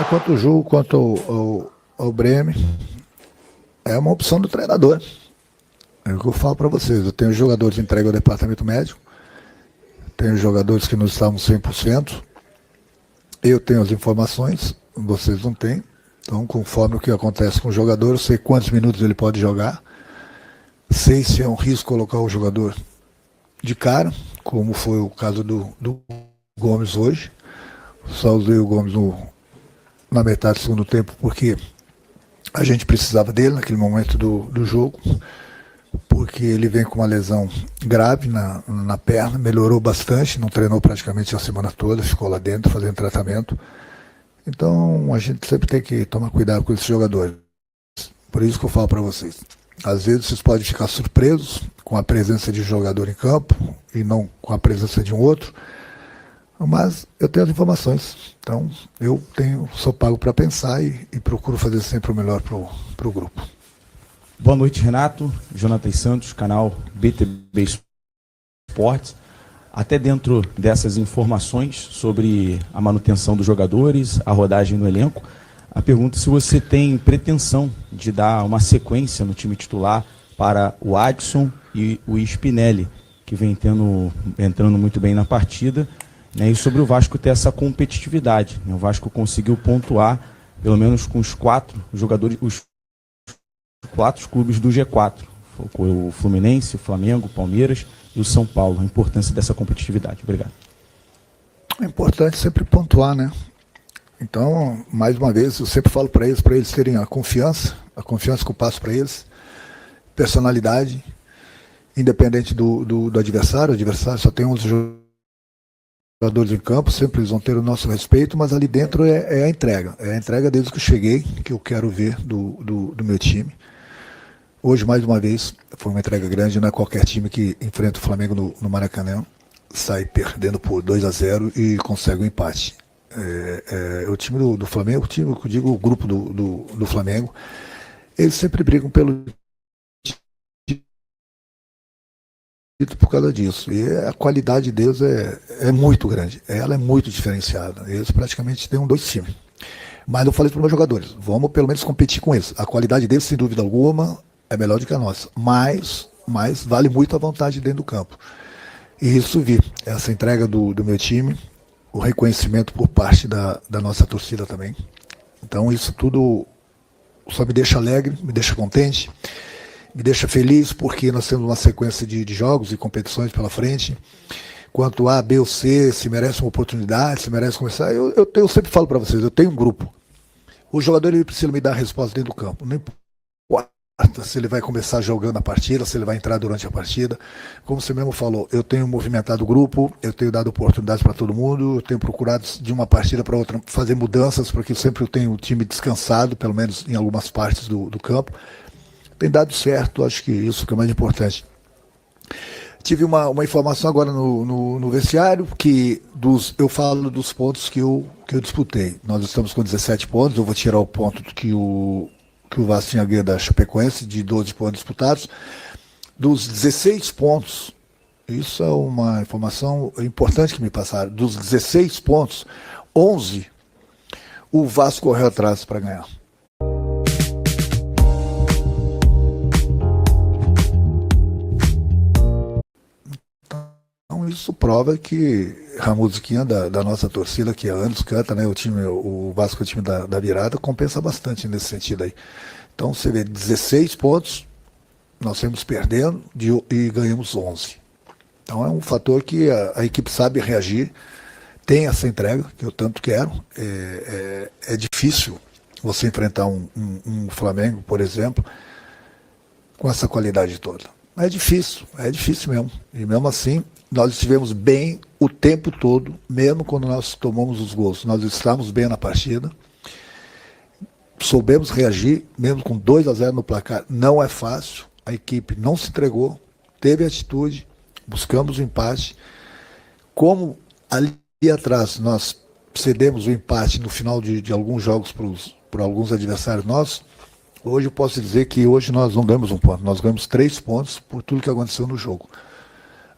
Quanto ao jogo, quanto ao Bremen, é uma opção do treinador. É o que eu falo para vocês. Eu tenho jogadores entregue ao departamento médico, tenho jogadores que não estavam 100%, eu tenho as informações, vocês não têm. Então, conforme o que acontece com o jogador, eu sei quantos minutos ele pode jogar, sei se é um risco colocar o jogador de cara, como foi o caso do Gomes hoje. Só usei o Gomes na metade do segundo tempo porque a gente precisava dele naquele momento do jogo, porque ele vem com uma lesão grave na perna, melhorou bastante, não treinou praticamente a semana toda, ficou lá dentro fazendo tratamento. Então a gente sempre tem que tomar cuidado com esses jogadores. Por isso que eu falo para vocês. Às vezes vocês podem ficar surpresos com a presença de um jogador em campo e não com a presença de um outro, mas eu tenho as informações. Então sou pago para pensar e procuro fazer sempre o melhor para o grupo. Boa noite, Renato. Jonathan Santos, canal BTB Esportes. Até dentro dessas informações sobre a manutenção dos jogadores, a rodagem no elenco, a pergunta é se você tem pretensão de dar uma sequência no time titular para o Adson e o Spinelli, que vem entrando muito bem na partida, né, e sobre o Vasco ter essa competitividade. O Vasco conseguiu pontuar, pelo menos com os 4 jogadores, os 4 clubes do G4. O Fluminense, o Flamengo, o Palmeiras e o São Paulo. A importância dessa competitividade. Obrigado. É importante sempre pontuar, né? Então, mais uma vez, eu sempre falo para eles terem a confiança que eu passo para eles, personalidade, independente do adversário. O adversário só tem 11 jogadores em campo, sempre eles vão ter o nosso respeito, mas ali dentro é a entrega. É a entrega desde que eu cheguei, que eu quero ver do meu time. Hoje, mais uma vez, foi uma entrega grande, não é qualquer time que enfrenta o Flamengo no Maracanã, sai perdendo por 2-0 e consegue um empate. O time do Flamengo, o grupo do Flamengo, eles sempre brigam pelo título por causa disso. E a qualidade deles é muito grande, ela é muito diferenciada. Eles praticamente têm 2 times. Mas eu falei para os meus jogadores, vamos pelo menos competir com eles. A qualidade deles, sem dúvida alguma, é melhor do que a nossa. Mas vale muito a vontade dentro do campo. E isso vi, essa entrega do meu time, o reconhecimento por parte da nossa torcida também. Então isso tudo só me deixa alegre, me deixa contente, me deixa feliz, porque nós temos uma sequência de jogos e competições pela frente. Quanto A, B ou C, se merece uma oportunidade, se merece começar, eu sempre falo para vocês, eu tenho um grupo. O jogador ele precisa me dar a resposta dentro do campo, não importa se ele vai começar jogando a partida, se ele vai entrar durante a partida. Como você mesmo falou, eu tenho movimentado o grupo, eu tenho dado oportunidades para todo mundo, eu tenho procurado de uma partida para outra fazer mudanças, porque sempre eu tenho o time descansado, pelo menos em algumas partes do campo. Tem dado certo, acho que isso que é mais importante. Tive uma informação agora no vestiário, que eu falo dos pontos que eu disputei. Nós estamos com 17 pontos, eu vou tirar o ponto que o Vasco tinha ganho da Chapecoense, de 12 pontos disputados. Dos 16 pontos, isso é uma informação importante que me passaram, dos 16 pontos, 11 o Vasco correu atrás para ganhar. Então isso prova que a musiquinha da nossa torcida, que há anos canta, né? O Vasco, o time da virada, compensa bastante nesse sentido aí. Então você vê 16 pontos, nós temos perdendo e ganhamos 11. Então é um fator que a equipe sabe reagir, tem essa entrega, que eu tanto quero. É difícil você enfrentar um Flamengo, por exemplo, com essa qualidade toda. É difícil mesmo. E mesmo assim, nós estivemos bem o tempo todo, mesmo quando nós tomamos os gols. Nós estávamos bem na partida, soubemos reagir, mesmo com 2-0 no placar. Não é fácil, a equipe não se entregou, teve atitude, buscamos o empate. Como ali atrás nós cedemos o empate no final de alguns jogos para alguns adversários nossos, hoje eu posso dizer que hoje nós não ganhamos um ponto, nós ganhamos 3 pontos por tudo que aconteceu no jogo.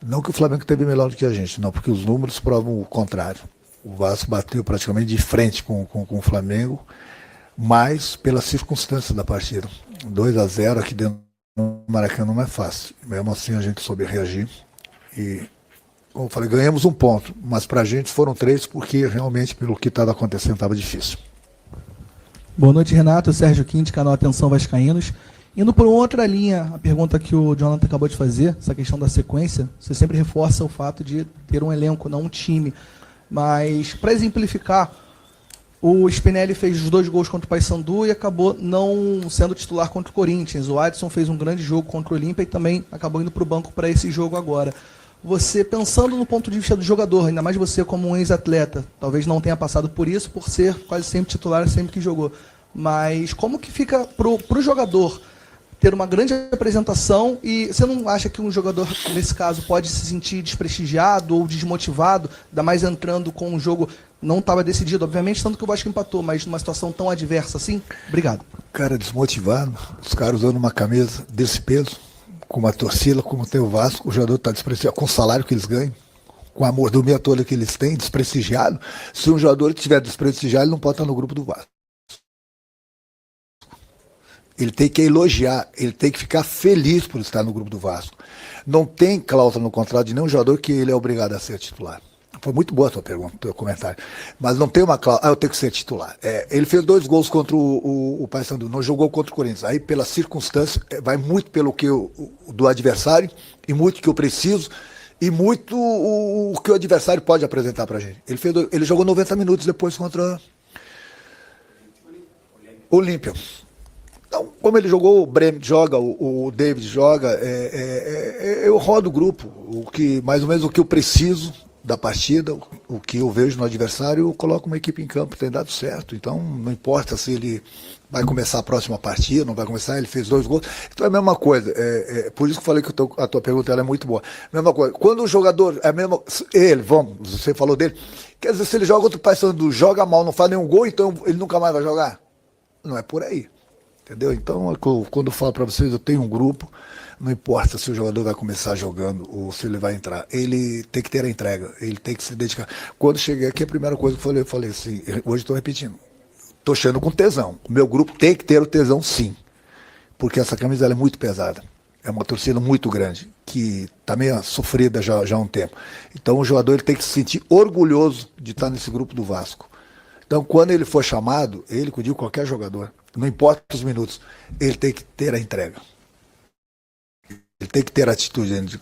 Não que o Flamengo teve melhor do que a gente, não, porque os números provam o contrário. O Vasco bateu praticamente de frente com o Flamengo, mas pelas circunstâncias da partida. 2-0 aqui dentro do Maracanã não é fácil. Mesmo assim a gente soube reagir e, como eu falei, ganhamos um ponto, mas pra gente foram 3 porque realmente pelo que estava acontecendo estava difícil. Boa noite, Renato. Sérgio Quinte, canal Atenção Vascaínos. Indo por outra linha, a pergunta que o Jonathan acabou de fazer, essa questão da sequência, você sempre reforça o fato de ter um elenco, não um time. Mas, para exemplificar, o Spinelli fez os 2 gols contra o Paysandu e acabou não sendo titular contra o Corinthians. O Adson fez um grande jogo contra o Olímpia e também acabou indo para o banco para esse jogo agora. Você, pensando no ponto de vista do jogador, ainda mais você como um ex-atleta, talvez não tenha passado por isso, por ser quase sempre titular, sempre que jogou. Mas como que fica para o jogador ter uma grande apresentação e você não acha que um jogador, nesse caso, pode se sentir desprestigiado ou desmotivado, ainda mais entrando com um jogo não estava decidido, obviamente, tanto que o Vasco empatou, mas numa situação tão adversa assim? Obrigado. Cara, desmotivado, os caras usando uma camisa desse peso, com uma torcida como tem o Vasco, o jogador está desprestigiado com o salário que eles ganham, com a mordomia toda que eles têm, desprestigiado. Se um jogador estiver desprestigiado, ele não pode estar no grupo do Vasco. Ele tem que elogiar, ele tem que ficar feliz por estar no grupo do Vasco. Não tem cláusula no contrato de nenhum jogador que ele é obrigado a ser titular. Foi muito boa a tua pergunta, teu comentário. Mas não tem uma cláusula, eu tenho que ser titular. Ele fez 2 gols contra o Paysandu, não jogou contra o Corinthians. Aí, pela circunstância, vai muito pelo que do adversário, e muito que eu preciso, e muito o que o adversário pode apresentar pra gente. Ele jogou 90 minutos depois contra o Olímpia. Então, como ele jogou, o Bremen joga, o David joga, eu rodo o grupo, mais ou menos o que eu preciso da partida, o que eu vejo no adversário, eu coloco uma equipe em campo, tem dado certo. Então, não importa se ele vai começar a próxima partida, não vai começar, ele fez 2 gols. Então é a mesma coisa, por isso que eu falei que a tua pergunta ela é muito boa. Mesma coisa, quando o jogador, você falou dele, quer dizer, se ele joga contra o Paysandu, joga mal, não faz nenhum gol, então ele nunca mais vai jogar? Não é por aí. Entendeu? Então, quando eu falo para vocês, eu tenho um grupo, não importa se o jogador vai começar jogando ou se ele vai entrar, ele tem que ter a entrega, ele tem que se dedicar. Quando cheguei aqui, a primeira coisa que eu falei assim, hoje estou repetindo, estou cheando com tesão. O meu grupo tem que ter o tesão, sim, porque essa camisa ela é muito pesada. É uma torcida muito grande, que está meio sofrida já há um tempo. Então, o jogador ele tem que se sentir orgulhoso de estar nesse grupo do Vasco. Então, quando ele for chamado, ele, que eu digo qualquer jogador, não importa os minutos, ele tem que ter a entrega. Ele tem que ter a atitude dentro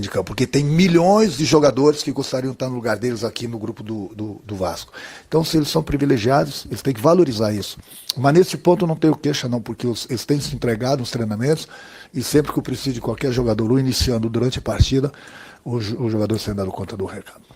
de campo, porque tem milhões de jogadores que gostariam de estar no lugar deles aqui no grupo do Vasco. Então, se eles são privilegiados, eles têm que valorizar isso. Mas nesse ponto eu não tenho queixa não, porque eles têm se entregado nos treinamentos e sempre que eu preciso de qualquer jogador, ou iniciando durante a partida, o jogador sendo dado conta do recado.